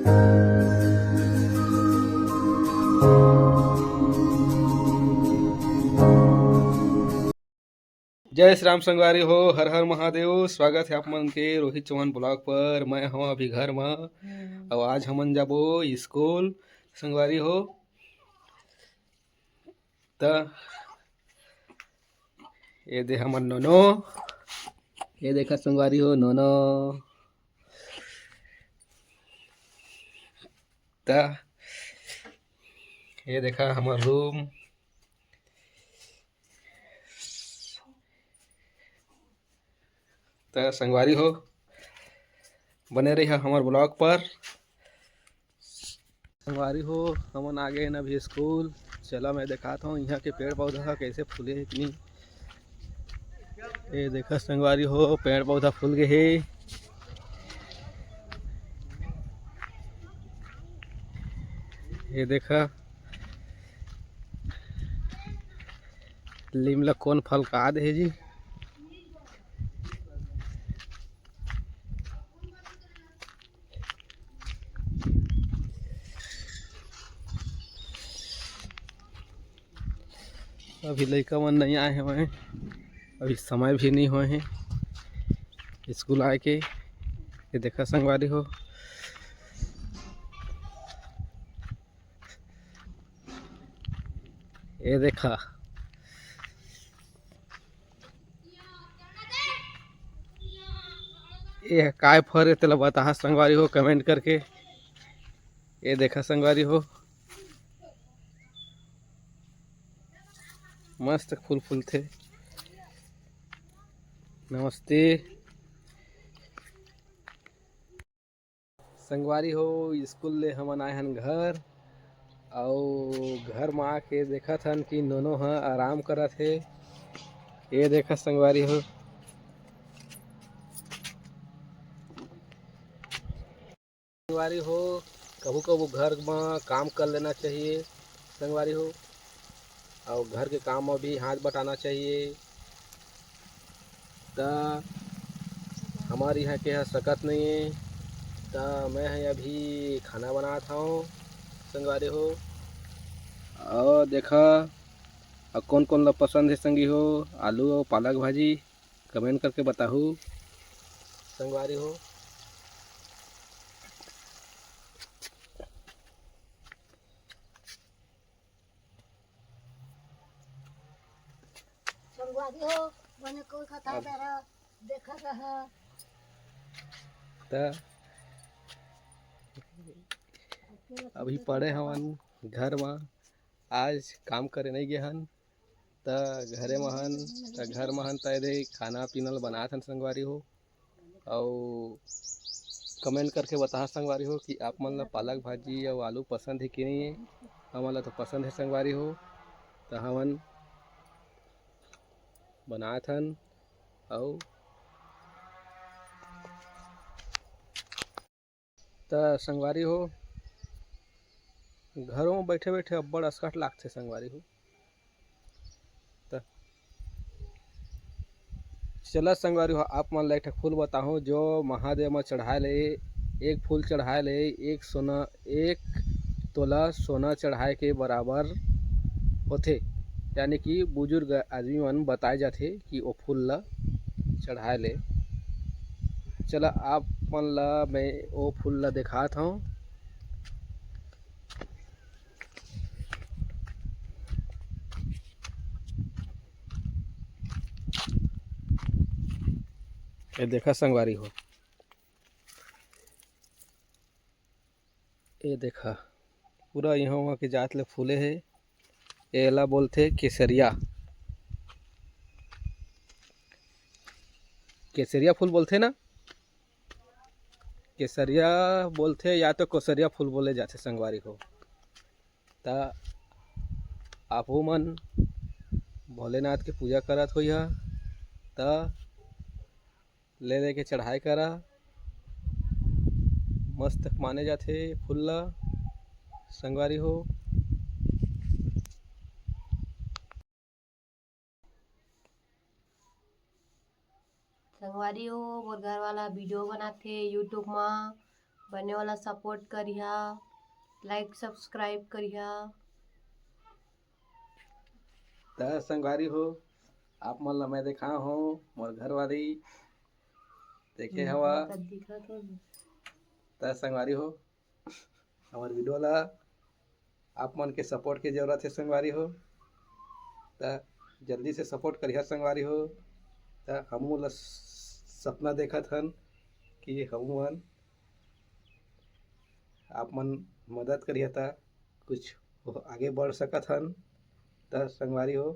जय श्री राम संगवारी हो, हर हर महादेव। स्वागत है आप मन के रोहित चौहान ब्लॉग पर। मैं हूँ अभी घर में और आज हमन जाबो स्कूल संगवारी हो। त ये दे हमन नोनो, ये देखा संगवारी हो नोनो। त ये देखा हमार रूम। त संगवारी हो बने रही हमार ब्लॉग पर। संगवारी हो हमन आ गए न अभी स्कूल। चला मैं दिखाता हूँ यहाँ के पेड़ पौधा कैसे फूले है कि नहीं। ये देखा संगवारी हो पेड़ पौधा फूल गए है। ये देखा लिमला कौन फल का आद है जी। अभी लड़का मन नहीं आए हैं, अभी समय भी नहीं हुए हैं स्कूल आए के। ये देखा संगवारी हो ये देखा ये काय फर है तेला बता संगवारी हो कमेंट करके। ये देखा संगवारी हो मस्त फूल फूल थे। नमस्ते संगवारी हो स्कूल ले हमन आए हन घर और घर में आके देखा थन कि नोनो ह आराम करत हे। ये देखा संगवारी हो संगवारी हो कभू कभू घर में काम कर लेना चाहिए संगवारी हो, और घर के काम में भी हाथ बटाना चाहिए। तो हमारे यहाँ के यहाँ सकत नहीं है, तो मैं अभी खाना बनाता हूँ संगवारी हो। और देखा और कौन कौन ला पसंद है संगी हो आलू और पालक भाजी कमेंट करके बताओ संगवारी हो। संगवारी हो मैंने कोई कथा तेरा देखा रहा। तो अभी पढ़े हवन घर में, आज काम करे नहीं गए हन त घरे में हन। त घर में हन त खाना पीना बनात हन संगवारी हो। और कमेंट करके बता संगवारी हो कि आप मन ला पालक भाजी और आलू पसंद है कि नहीं है। हमन ला तो पसंद है संगवारी हो, तो हमन बनात हन। और त संगवारी हो घरों में बैठे बैठे अब्बड़ असकट लागथे संगवारी हो। त चला संगवारी हो आप मन ला एक फूल बताओ जो महादेव में चढ़ाए ले। एक फूल चढ़ाए ले एक तोला सोना चढ़ाए के बराबर होथे। यानी कि बुजुर्ग आदमी मन बताए जाथे कि वो फूल ला चढ़ाए ले। चला आप मन ला मैं वो फूल ला दिखाता हूँ। ये देखा संगवारी हो ये देखा पूरा यहाँ वहाँ के जात ले फूले है। ये ला बोलते केसरिया, केसरिया फूल बोलते ना, केसरिया बोलते या तो कोसरिया फूल बोले जाते संगवारी हो। ता आपो मन भोलेनाथ के पूजा करत होई हा ता ले लेके चढ़ाई करा। मस्त माने जाते फूल ला संगवारी हो। संगवारी हो मोर घर वाला वीडियो बनाते यूट्यूब में बने वाला सपोर्ट करिहा, लाइक सब्सक्राइब करिहा। त संगवारी हो आप मन ला मैं देखा हो मोर घर वाली देखे हवा। दिखत हो त संगवारी हो हमार वीडियो ला आप मन के सपोर्ट की जरूरत है संगवारी हो। त जल्दी से सपोर्ट करिहा संगवारी हो। त हमू ला सपना देखत हन कि हमू मन आप मन मदद करिहा त कुछ आगे बढ़ सकत हन। त संगवारी हो